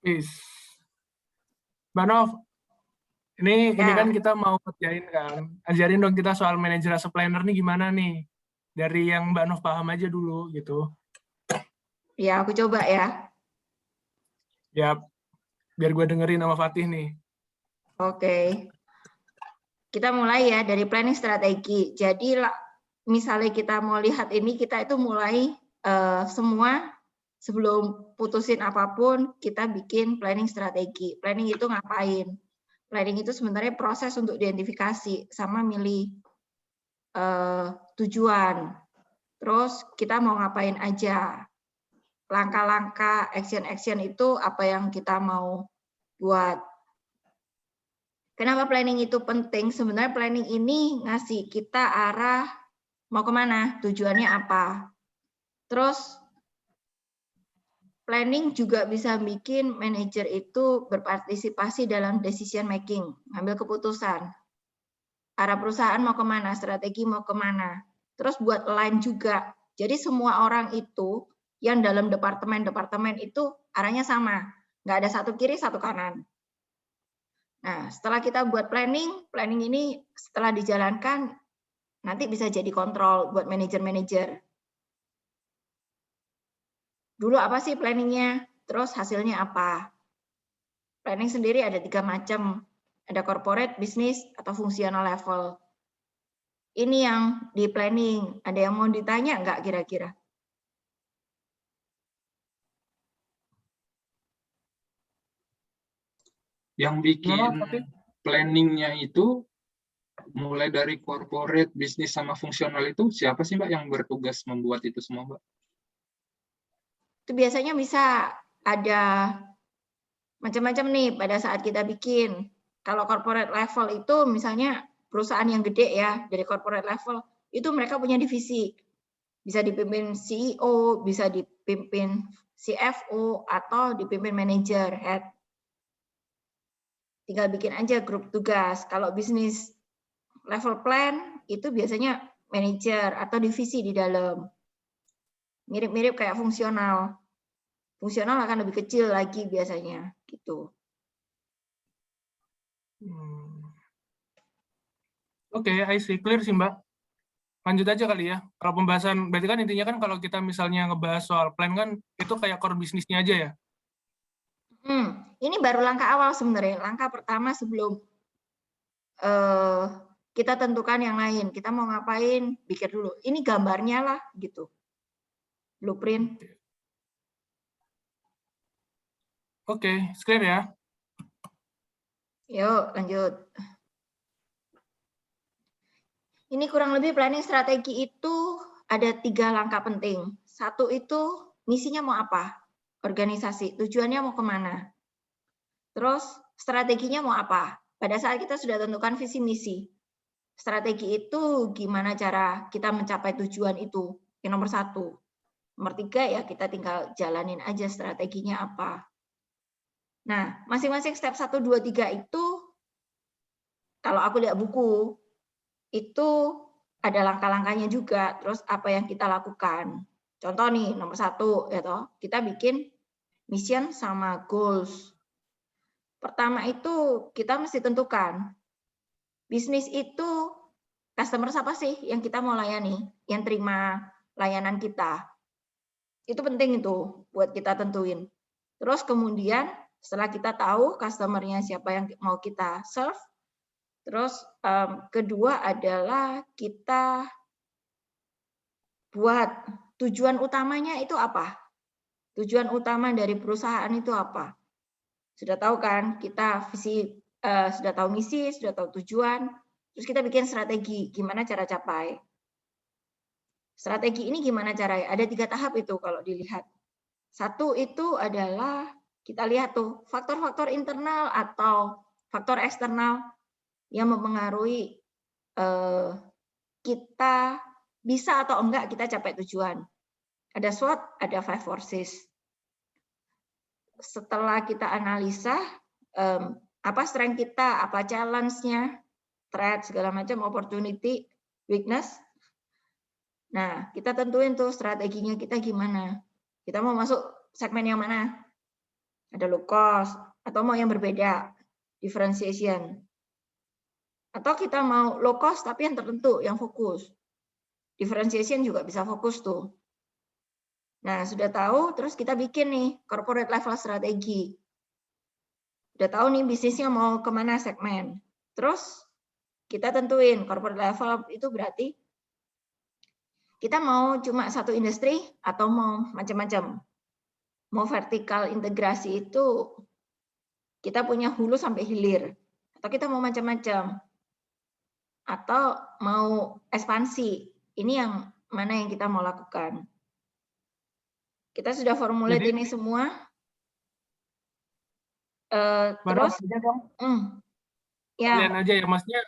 Is, Mbak Nov, ini kan Ya, kita mau kerjain kan. Ajarin dong kita soal manajer as a planner nih gimana nih. Dari yang Mbak Nov paham aja dulu gitu. ya aku coba ya. Ya, biar gue dengerin sama Fatih nih. Oke, kita mulai ya dari planning strategi. Jadi misalnya kita mau lihat ini, kita itu mulai semua sebelum putusin apapun, kita bikin planning strategi. Planning itu ngapain? Planning itu sebenarnya proses untuk identifikasi sama milih tujuan. Terus kita mau ngapain aja. Langkah-langkah, action-action itu apa yang kita mau buat. Kenapa planning itu penting? Sebenarnya planning ini ngasih kita arah mau kemana, tujuannya apa. Terus planning juga bisa bikin manajer itu berpartisipasi dalam decision making, ngambil keputusan. Arah perusahaan mau kemana, strategi mau kemana. Terus buat align juga. Jadi semua orang itu yang dalam departemen-departemen itu arahnya sama. Nggak ada satu kiri, satu kanan. Nah, setelah kita buat planning, planning ini setelah dijalankan, nanti bisa jadi kontrol buat manajer-manajer. Dulu apa sih planningnya? Terus hasilnya apa? Planning sendiri ada 3 macam. Ada corporate, bisnis, atau fungsional level. Ini yang di planning. Ada yang mau ditanya nggak kira-kira? Yang bikin No, Fatih? planningnya itu mulai dari corporate, bisnis sama fungsional itu siapa sih Mbak yang bertugas membuat itu semua Mbak? Itu biasanya bisa ada macam-macam nih pada saat kita bikin. Kalau corporate level itu misalnya perusahaan yang gede ya, dari corporate level, itu mereka punya divisi. Bisa dipimpin CEO, bisa dipimpin CFO, atau dipimpin manager, head. Tinggal bikin aja grup tugas. Kalau bisnis level plan, itu biasanya manager atau divisi di dalam. Mirip-mirip kayak fungsional. Fungsional akan lebih kecil lagi biasanya, gitu. Oke, I see. Clear sih, Mbak. Lanjut aja kali ya. Kalau pembahasan, berarti kan intinya kan kalau kita misalnya ngebahas soal plan kan, itu kayak core bisnisnya aja ya? Ini baru langkah awal sebenarnya. Langkah pertama sebelum kita tentukan yang lain. Kita mau ngapain, pikir dulu. Ini gambarnya lah, gitu. Blueprint. Oke, clear ya. Yuk, lanjut. Ini kurang lebih planning strategi itu ada 3 langkah penting. Satu itu misinya mau apa? Organisasi, tujuannya mau kemana? Terus strateginya mau apa? Pada saat kita sudah tentukan visi misi, strategi itu gimana cara kita mencapai tujuan itu? Yang nomor 1. Nomor 3 ya kita tinggal jalanin aja strateginya apa. Nah, masing-masing step 1, 2, 3 itu kalau aku lihat buku, itu ada langkah-langkahnya juga, terus apa yang kita lakukan. Contoh nih, nomor 1, ya toh, kita bikin mission sama goals. Pertama itu kita mesti tentukan, bisnis itu customer siapa sih yang kita mau layani, yang terima layanan kita. Itu penting itu buat kita tentuin. Terus kemudian setelah kita tahu customer-nya siapa yang mau kita serve, terus kedua adalah kita buat tujuan utamanya itu apa? Tujuan utama dari perusahaan itu apa? Sudah tahu kan, kita visi, sudah tahu misi, sudah tahu tujuan, terus kita bikin strategi, gimana cara capai. Strategi ini gimana caranya? Ada 3 tahap itu kalau dilihat. Satu itu adalah kita lihat tuh faktor-faktor internal atau faktor eksternal yang mempengaruhi kita bisa atau enggak kita capai tujuan. Ada SWOT, ada 5 forces. Setelah kita analisa apa strength kita, apa challenge-nya, threat segala macam, opportunity, weakness. Nah, kita tentuin tuh strateginya kita gimana. Kita mau masuk segmen yang mana? Ada low cost, atau mau yang berbeda, differentiation. Atau kita mau low cost tapi yang tertentu, yang fokus. Differentiation juga bisa fokus tuh. Nah, sudah tahu, terus kita bikin nih corporate level strategi. Udah tahu nih bisnisnya mau kemana segmen. Terus kita tentuin corporate level itu berarti kita mau cuma satu industri atau mau macam-macam. Mau vertikal integrasi itu kita punya hulu sampai hilir. Atau kita mau macam-macam. Atau mau ekspansi. Ini yang mana yang kita mau lakukan. Kita sudah formulir Jadi- ini semua. Baru Terus, aja dong. ya, Kalian aja ya, maksudnya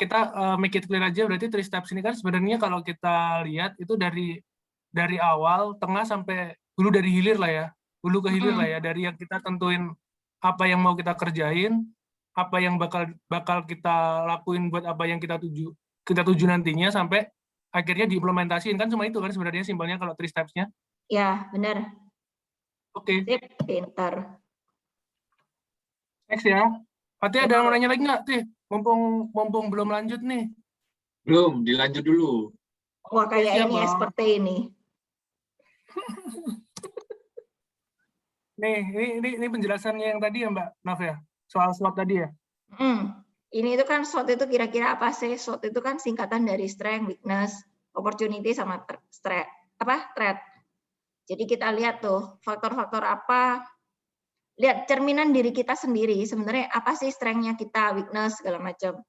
kita make it clear aja, berarti 3 steps ini kan sebenarnya kalau kita lihat itu dari awal, tengah sampai hulu dari hilir lah ya, hulu ke hilir lah ya, dari yang kita tentuin apa yang mau kita kerjain, apa yang bakal kita lakuin buat apa yang kita tuju nantinya, sampai akhirnya diimplementasiin, kan cuma itu kan sebenarnya simpelnya kalau 3 steps-nya. ya benar. Oke, Sip, pintar. next ya. Fatih ada yang mau nanya lagi nggak, Tih? Mumpung belum lanjut nih. Belum, dilanjut dulu. Wah, kayak Siap, ini Bang. seperti ini. Nih, ini penjelasannya yang tadi ya Mbak Nov ya, soal slot tadi ya. Ini itu kan SWOT itu kira-kira apa sih? SWOT itu kan singkatan dari strength, weakness, opportunity sama threat. Jadi kita lihat tuh faktor-faktor apa, lihat cerminan diri kita sendiri. Sebenarnya apa sih strength-nya kita, weakness segala macam.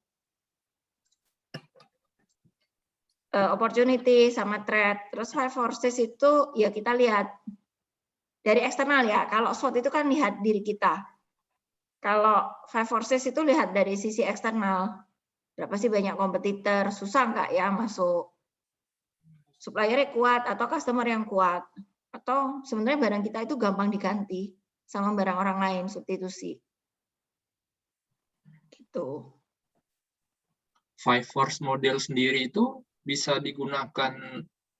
Opportunity sama threat. Terus 5 forces itu ya kita lihat dari eksternal ya. Kalau SWOT itu kan lihat diri kita. Kalau 5 forces itu lihat dari sisi eksternal. Berapa sih banyak kompetitor, susah nggak ya masuk? Supplier-nya kuat atau customer yang kuat? Atau sebenarnya barang kita itu gampang diganti sama barang orang lain, substitusi. Gitu. 5 force model sendiri itu bisa digunakan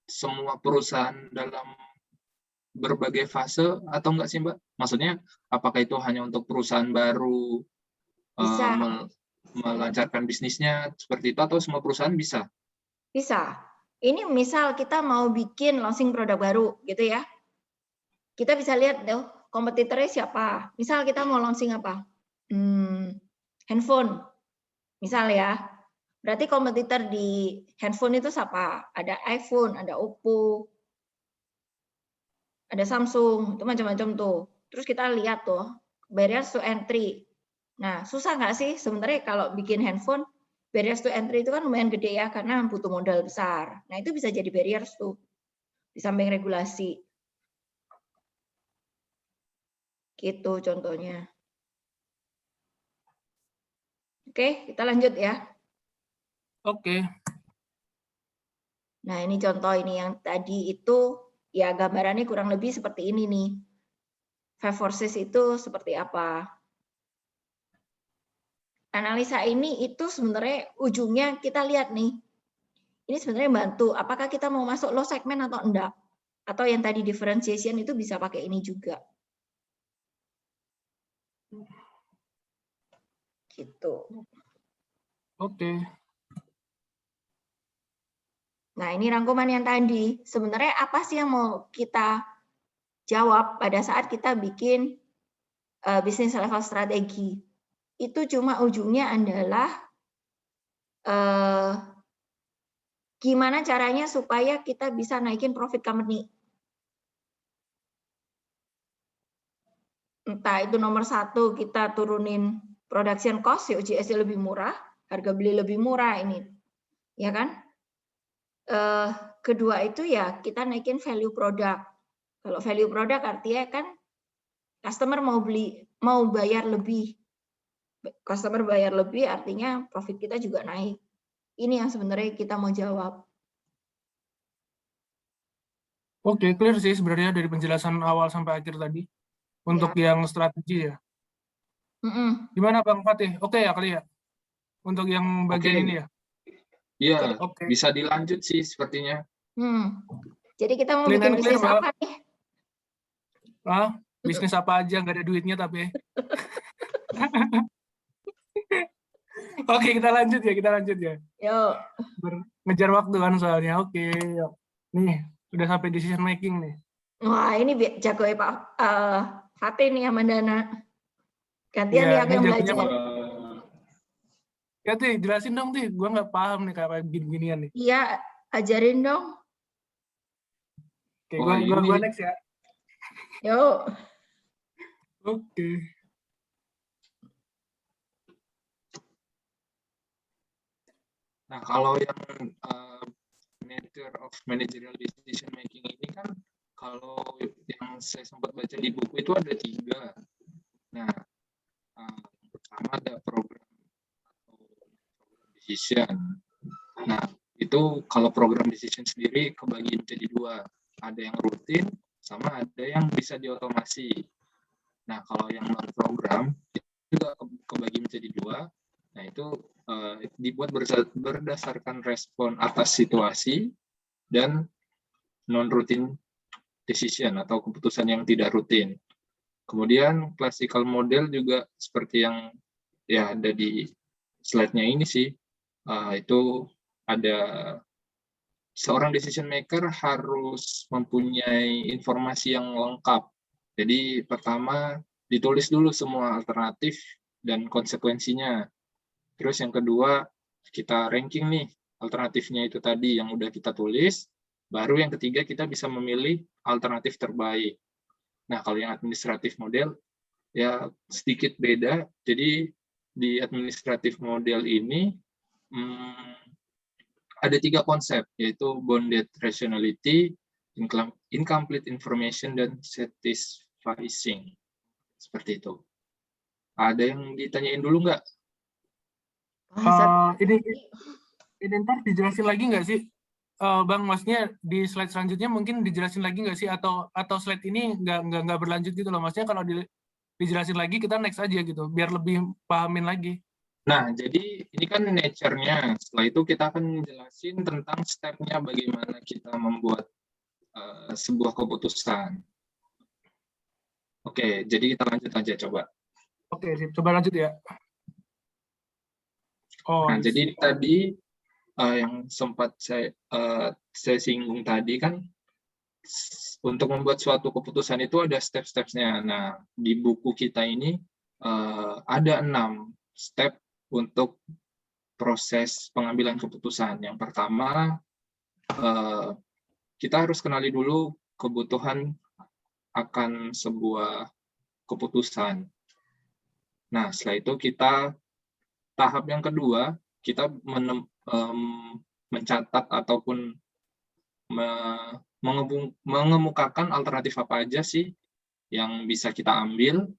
semua perusahaan dalam berbagai fase atau enggak sih Mbak? Maksudnya apakah itu hanya untuk perusahaan baru Bisa. melancarkan bisnisnya seperti itu, atau semua perusahaan bisa? Bisa. Ini misal kita mau bikin launching produk baru gitu ya. Kita bisa lihat tuh kompetitornya siapa. Misal kita mau launching apa? Handphone. Misal ya. Berarti kompetitor di handphone itu siapa? Ada iPhone, ada Oppo, ada Samsung, itu macam-macam tuh. Terus kita lihat tuh barriers to entry. Nah, susah nggak sih sebenarnya kalau bikin handphone, barriers to entry itu kan lumayan gede ya, karena butuh modal besar. Nah, itu bisa jadi barriers tuh, di samping regulasi. Gitu contohnya. Oke, kita lanjut ya. Oke. Nah, ini contoh ini yang tadi itu, ya gambarannya kurang lebih seperti ini nih. 5 forces itu seperti apa? Analisa ini itu sebenarnya ujungnya kita lihat nih. Ini sebenarnya bantu, apakah kita mau masuk low segment atau enggak? Atau yang tadi differentiation itu bisa pakai ini juga. Gitu. Oke. Nah, ini rangkuman yang tadi. Sebenarnya apa sih yang mau kita jawab pada saat kita bikin bisnis level strategi? Itu cuma ujungnya adalah gimana caranya supaya kita bisa naikin profit company. Entah itu nomor 1 kita turunin production cost, OJS lebih murah, harga beli lebih murah ini, ya kan? Kedua itu ya kita naikin value product. Kalau value product artinya kan customer mau bayar lebih. Customer bayar lebih artinya profit kita juga naik. Ini yang sebenarnya kita mau jawab. Oke, clear sih sebenarnya dari penjelasan awal sampai akhir tadi. Untuk yang strategi ya. Gimana Bang Fatih? Oke ya kali ya? Untuk yang bagian ini ya? Iya, Oke. bisa dilanjut sih sepertinya. Jadi kita mau Clean bikin and clear, bisnis Mbak. apa nih? Bisnis apa aja nggak ada duitnya tapi. Oke, kita lanjut ya. Yuk. Ngejar waktu kan soalnya. Oke, yuk. Nih, udah sampai decision making nih. Wah, ini jago ya Pak Fatih nih sama Dana. Gantian Iya, nih aku ini yang jagonya belajar. Pak. Ya, Tih, jelasin dong, Tih. Gue nggak paham nih kayak gini-ginian nih. Iya, ajarin dong. Oke, Wah, gua ini next ya. Yuk. Oke. Nah, kalau yang nature of managerial decision making ini kan, kalau yang saya sempat baca di buku itu ada 3. Nah, pertama ada program atau program decision. Nah, itu kalau program decision sendiri kebagi menjadi 2. Ada yang rutin, sama ada yang bisa diotomasi. Nah, kalau yang non-program, itu juga kebagi menjadi 2. Nah, itu dibuat berdasarkan respon atas situasi dan non-routine decision atau keputusan yang tidak rutin. Kemudian classical model juga seperti yang ya ada di slide-nya ini sih, itu ada seorang decision maker harus mempunyai informasi yang lengkap. Jadi pertama ditulis dulu semua alternatif dan konsekuensinya. Terus yang kedua, kita ranking nih alternatifnya itu tadi yang udah kita tulis. Baru yang ketiga, kita bisa memilih alternatif terbaik. Nah, kalau yang administratif model, ya sedikit beda. Jadi di administratif model ini ada 3 konsep, yaitu bounded rationality, incomplete information, dan satisficing. Seperti itu. Ada yang ditanyain dulu nggak? Ini ntar dijelasin lagi nggak sih, Bang? Maksudnya di slide selanjutnya mungkin dijelasin lagi nggak sih, atau slide ini nggak berlanjut gitu loh? Maksudnya kalau dijelasin lagi kita next aja gitu, biar lebih pahamin lagi. Nah, jadi ini kan nature-nya. Setelah itu kita akan jelasin tentang step-nya bagaimana kita membuat sebuah keputusan. Oke, jadi kita lanjut aja coba. Oke, coba lanjut ya. Nah, jadi tadi yang sempat saya singgung tadi kan, untuk membuat suatu keputusan itu ada step-stepnya. Nah, di buku kita ini ada 6 step untuk proses pengambilan keputusan. Yang pertama, kita harus kenali dulu kebutuhan akan sebuah keputusan. Nah, setelah itu tahap yang kedua, kita mencatat ataupun mengemukakan alternatif apa aja sih yang bisa kita ambil.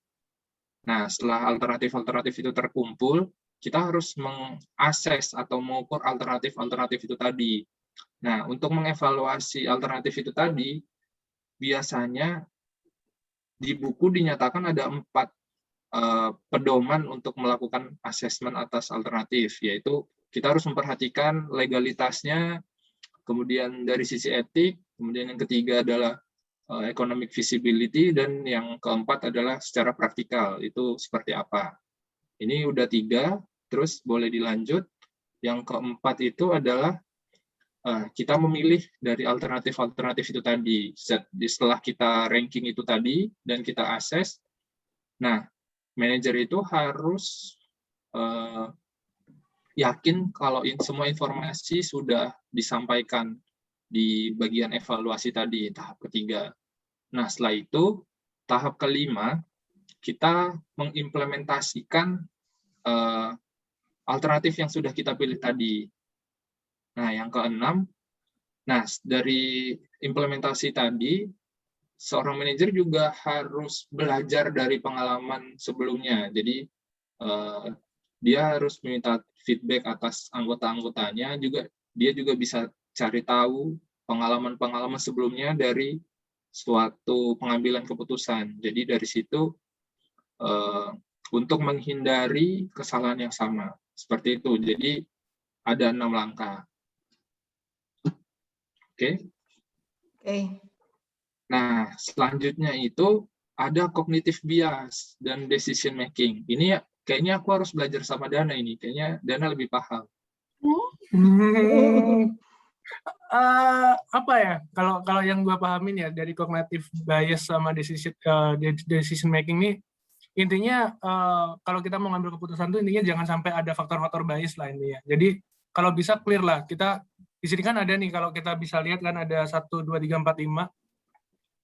Nah, setelah alternatif-alternatif itu terkumpul, kita harus mengakses atau mengukur alternatif-alternatif itu tadi. Nah, untuk mengevaluasi alternatif itu tadi, biasanya di buku dinyatakan ada 4 pedoman untuk melakukan asesmen atas alternatif, yaitu kita harus memperhatikan legalitasnya, kemudian dari sisi etik, kemudian yang ketiga adalah economic feasibility, dan yang keempat adalah secara praktikal, itu seperti apa. Ini udah 3, terus boleh dilanjut. Yang keempat itu adalah kita memilih dari alternatif-alternatif itu tadi. Setelah kita ranking itu tadi, dan kita akses, nah, manajer itu harus yakin kalau semua informasi sudah disampaikan di bagian evaluasi tadi, tahap ketiga. Nah, setelah itu, tahap kelima, kita mengimplementasikan alternatif yang sudah kita pilih tadi. Nah, yang keenam, dari implementasi tadi, seorang manajer juga harus belajar dari pengalaman sebelumnya. Jadi, dia harus meminta feedback atas anggota-anggotanya, dia juga bisa cari tahu pengalaman-pengalaman sebelumnya dari suatu pengambilan keputusan. Jadi dari situ untuk menghindari kesalahan yang sama. Seperti itu. Jadi ada 6 langkah. Oke. Oke. Nah, selanjutnya itu ada cognitive bias dan decision making. Ini ya kayaknya aku harus belajar sama Dana ini. Kayaknya Dana lebih paham. Apa ya? Kalau yang gue pahamin ya dari cognitive bias sama decision making ini, intinya kalau kita mau ngambil keputusan tuh intinya jangan sampai ada faktor-faktor bias lah intinya. Jadi kalau bisa clear lah. Kita di sini kan ada nih, kalau kita bisa lihat kan ada 1, 2, 3, 4, 5.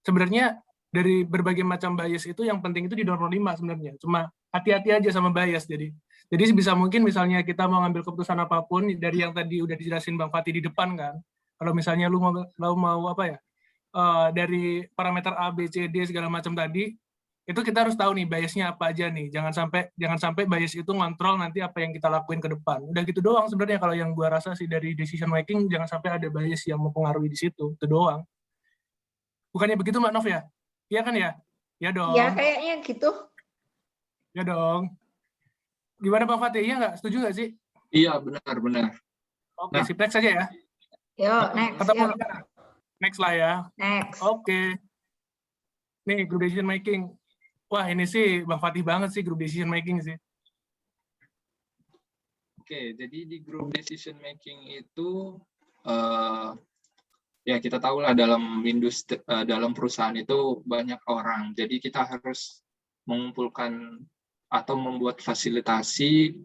Sebenarnya dari berbagai macam bias itu yang penting itu di nomor 5 sebenarnya. Cuma hati-hati aja sama bias. Jadi sebisa mungkin misalnya kita mau ngambil keputusan apapun dari yang tadi udah dijelasin Bang Fatih di depan kan. Kalau misalnya lu mau apa ya? Dari parameter A, B, C, D segala macam tadi, itu kita harus tahu nih biasnya apa aja nih. Jangan sampai bias itu ngontrol nanti apa yang kita lakuin ke depan. Udah gitu doang sebenarnya kalau yang gua rasa sih dari decision making, jangan sampai ada bias yang mempengaruhi di situ. Itu doang. Bukannya begitu Mbak Nov ya? Iya kan ya? Ya dong. Ya kayaknya gitu. Ya dong. Gimana Bang Fatih? Iya nggak? Setuju nggak sih? Iya, benar. Oke, sip, next aja ya. Yuk, next. Ketemu Yuk. lagi. Next lah ya. Next. Oke. Nih, group decision making. Wah, ini sih Bang Fatih banget sih group decision making sih. Oke, jadi di group decision making itu ya kita tahu lah dalam industri, dalam perusahaan itu banyak orang. Jadi kita harus mengumpulkan atau membuat fasilitasi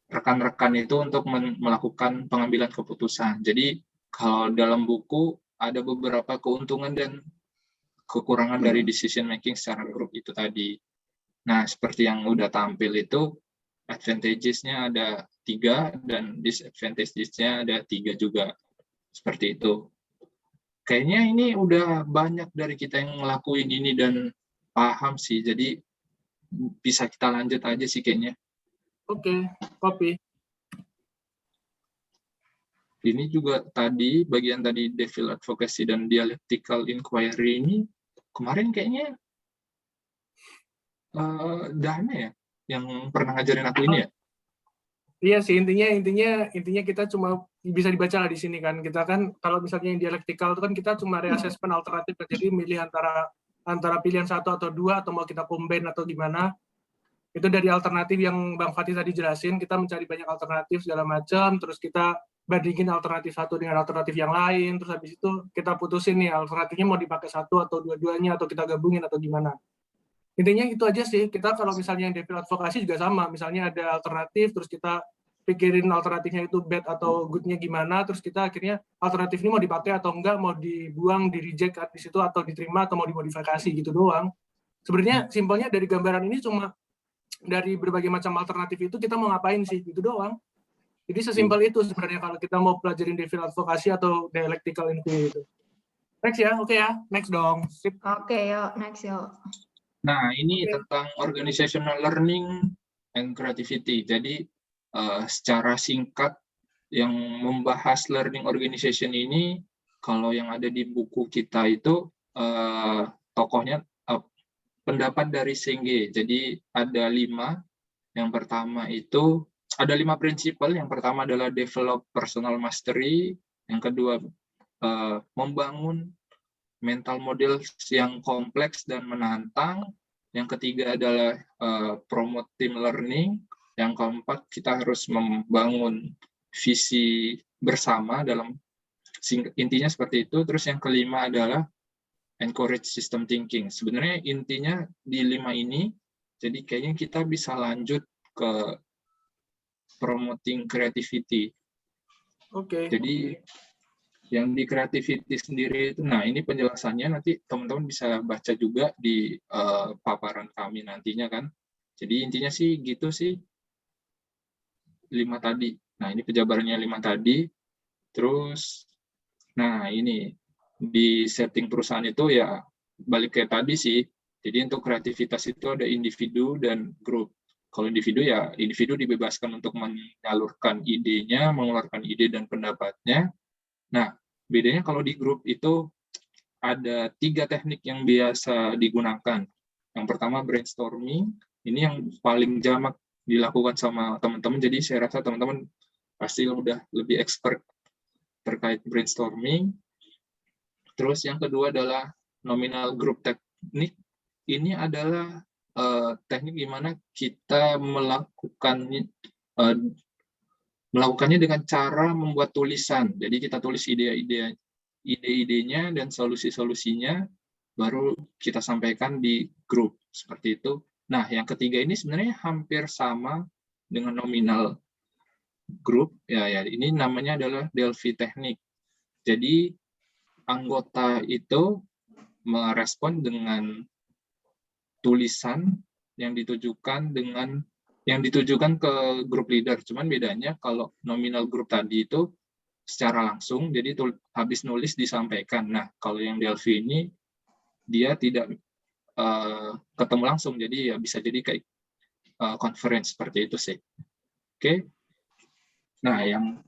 rekan-rekan itu untuk melakukan pengambilan keputusan. Jadi kalau dalam buku ada beberapa keuntungan dan kekurangan dari decision making secara grup itu tadi. Nah, seperti yang udah tampil itu, advantages-nya ada 3 dan disadvantages-nya ada 3 juga. Seperti itu. Kayaknya ini udah banyak dari kita yang ngelakuin ini dan paham sih. Jadi bisa kita lanjut aja sih kayaknya. Oke, copy. Ini juga tadi, bagian tadi devil advocacy dan dialectical inquiry ini, kemarin kayaknya Dana ya, yang pernah ngajarin aku ini ya? Iya sih, intinya kita cuma bisa dibaca lah di sini kan. Kita kan kalau misalnya yang dialektikal itu kan kita cuma reassessment alternatif, jadi milih antara pilihan 1 atau 2 atau mau kita combine atau gimana. Itu dari alternatif yang Bang Fatih tadi jelasin, kita mencari banyak alternatif segala macam, terus kita bandingin alternatif 1 dengan alternatif yang lain, terus habis itu kita putusin nih alternatifnya mau dipakai 1 atau dua-duanya atau kita gabungin atau gimana. Intinya itu aja sih. Kita kalau misalnya yang devil advokasi juga sama, misalnya ada alternatif terus kita pikirin alternatifnya itu bad atau good-nya gimana, terus kita akhirnya alternatif ini mau dipakai atau enggak, mau dibuang, di reject di situ atau diterima atau mau dimodifikasi gitu doang. Sebenarnya simpelnya dari gambaran ini cuma dari berbagai macam alternatif itu kita mau ngapain sih, gitu doang. Jadi sesimpel itu sebenarnya kalau kita mau pelajarin devil advokasi atau dialectical inquiry itu. Next ya, oke ya, next dong. Sip. Oke, yuk, next yuk. Nah, ini tentang organizational learning and creativity. Jadi secara singkat yang membahas learning organization ini, kalau yang ada di buku kita itu tokohnya pendapat dari Senge. Jadi ada 5. Yang pertama itu ada 5 prinsipal. Yang pertama adalah develop personal mastery. Yang kedua membangun mental model yang kompleks dan menantang. Yang ketiga adalah promote team learning. Yang keempat, kita harus membangun visi bersama dalam intinya seperti itu. Terus yang kelima adalah encourage system thinking. Sebenarnya intinya di 5 ini, jadi kayaknya kita bisa lanjut ke promoting creativity. Oke. Jadi yang di creativity sendiri itu, nah ini penjelasannya nanti teman-teman bisa baca juga di paparan kami nantinya kan. Jadi intinya sih gitu sih 5 tadi. Nah ini penjabarannya 5 tadi. Terus, nah ini di setting perusahaan itu ya balik kayak tadi sih. Jadi untuk kreativitas itu ada individu dan grup. Kalau individu ya individu dibebaskan untuk menyalurkan idenya, mengeluarkan ide dan pendapatnya. Nah, bedanya kalau di grup itu ada 3 teknik yang biasa digunakan. Yang pertama brainstorming, ini yang paling jamak dilakukan sama teman-teman, jadi saya rasa teman-teman pasti udah lebih expert terkait brainstorming. Terus yang kedua adalah nominal group teknik ini adalah teknik di mana kita melakukannya dengan cara membuat tulisan. Jadi kita tulis ide-idenya dan solusi-solusinya, baru kita sampaikan di grup seperti itu. Nah, yang ketiga ini sebenarnya hampir sama dengan nominal grup. Ya, ini namanya adalah Delphi teknik. Jadi anggota itu merespon dengan tulisan yang ditujukan ke grup leader. Cuman bedanya kalau nominal grup tadi itu secara langsung, jadi habis nulis disampaikan. Nah, kalau yang Delphi ini dia tidak ketemu langsung, jadi ya bisa jadi kayak conference seperti itu sih. Oke. Nah, yang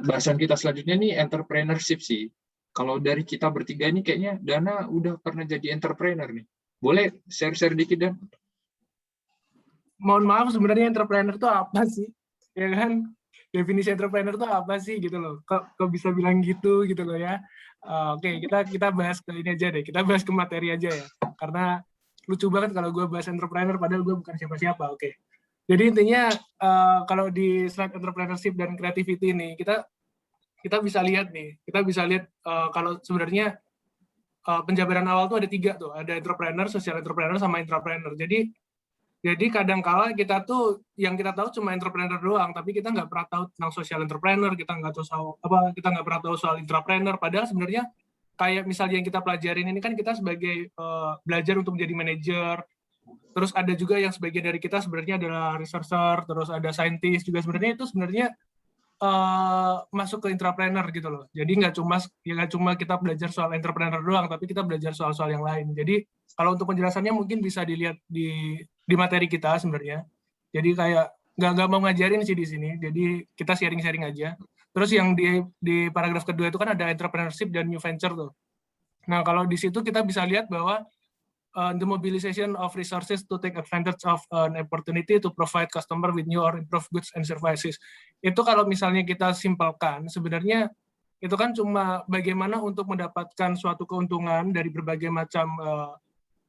bahasan kita selanjutnya nih entrepreneurship sih. Kalau dari kita bertiga ini kayaknya Dana udah pernah jadi entrepreneur nih. Boleh share-share dikit, Dan? Mohon maaf, sebenarnya entrepreneur itu apa sih? Ya kan? Definisi entrepreneur itu apa sih gitu loh? Kok bisa bilang gitu loh ya? Oke, kita bahas ke ini aja deh. Kita bahas ke materi aja ya. Karena lucu banget kalau gue bahas entrepreneur padahal gue bukan siapa-siapa. Oke. Jadi intinya kalau di slide entrepreneurship dan creativity ini kita bisa lihat nih. Kita bisa lihat kalau sebenarnya penjabaran awal tuh ada 3 tuh. Ada entrepreneur, social entrepreneur, sama intrapreneur. Jadi kadang-kala kita tuh yang kita tahu cuma entrepreneur doang, tapi kita nggak pernah tahu tentang social entrepreneur, kita nggak pernah tahu soal intrapreneur. Padahal sebenarnya kayak misalnya yang kita pelajarin ini kan kita sebagai belajar untuk menjadi manajer. Terus ada juga yang sebagian dari kita sebenarnya adalah researcher, terus ada scientist juga sebenarnya itu sebenarnya masuk ke intrapreneur gitu loh. Jadi nggak cuma kita belajar soal entrepreneur doang, tapi kita belajar soal-soal yang lain. Jadi kalau untuk penjelasannya mungkin bisa dilihat di materi kita sebenarnya. Jadi kayak nggak mau ngajarin sih di sini. Jadi kita sharing-sharing aja. Terus yang di paragraf kedua itu kan ada entrepreneurship dan new venture tuh. Nah kalau di situ kita bisa lihat bahwa the mobilization of resources to take advantage of an opportunity to provide customer with new or improved goods and services. Itu kalau misalnya kita simpelkan, sebenarnya itu kan cuma bagaimana untuk mendapatkan suatu keuntungan dari berbagai macam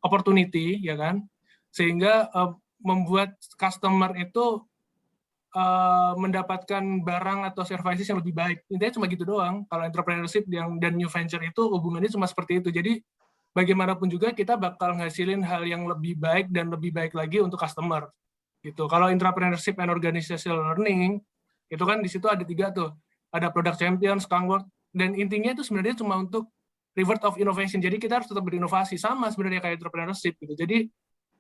opportunity, ya kan? Sehingga membuat customer itu mendapatkan barang atau services yang lebih baik. Intinya cuma gitu doang. Kalau entrepreneurship dan new venture itu hubungannya cuma seperti itu. Jadi bagaimanapun juga kita bakal ngasilin hal yang lebih baik dan lebih baik lagi untuk customer. Gitu. Kalau entrepreneurship and organizational learning, itu kan di situ ada 3 tuh. Ada product champion, skunk, dan intinya itu sebenarnya cuma untuk reward of innovation. Jadi kita harus tetap berinovasi, sama sebenarnya kayak entrepreneurship gitu. Jadi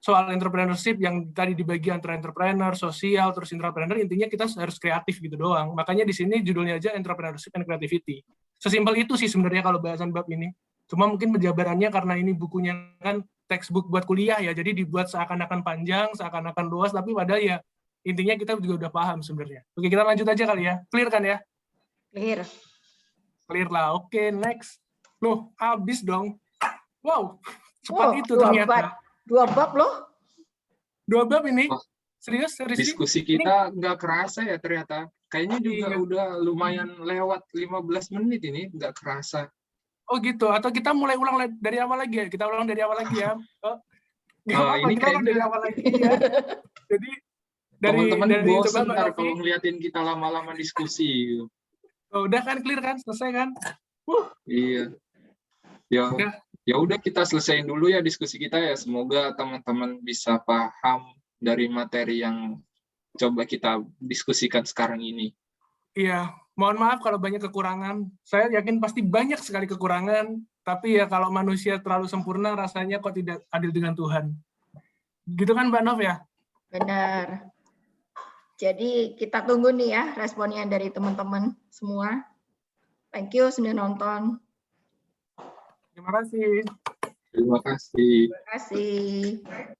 soal entrepreneurship yang tadi dibagi antara entrepreneur, sosial, terus intrapreneur, intinya kita harus kreatif gitu doang. Makanya di sini judulnya aja entrepreneurship and creativity. Sesimpel itu sih sebenarnya kalau bahasan bab ini. Cuma mungkin penjabarannya karena ini bukunya kan textbook buat kuliah ya, jadi dibuat seakan-akan panjang, seakan-akan luas, tapi padahal ya intinya kita juga udah paham sebenarnya. Oke, kita lanjut aja kali ya. Clear kan ya? Clear. Clear lah. Oke, next. Loh, habis dong. Wow, cepat itu ternyata. 2 bab loh. 2 bab ini. Oh, serius? Diskusi kita nggak kerasa ya ternyata. Kayaknya juga udah lumayan lewat 15 menit ini, nggak kerasa. Oh gitu, atau kita mulai ulang dari awal lagi ya? Kita ulang dari awal lagi ya? Nggak apa-apa, Ini kita ulang dari awal lagi ya. Jadi teman-teman bosan coba kalau ngeliatin kita lama-lama diskusi. Oh, udah kan, clear kan, selesai kan? Iya. Ya udah kita selesaiin dulu ya diskusi kita ya. Semoga teman-teman bisa paham dari materi yang coba kita diskusikan sekarang ini. Iya, mohon maaf kalau banyak kekurangan. Saya yakin pasti banyak sekali kekurangan, tapi ya kalau manusia terlalu sempurna rasanya kok tidak adil dengan Tuhan. Gitu kan Mbak Nov ya? Benar. Jadi kita tunggu nih ya responnya dari teman-teman semua. Thank you sudah nonton. Terima kasih. Terima kasih. Terima kasih.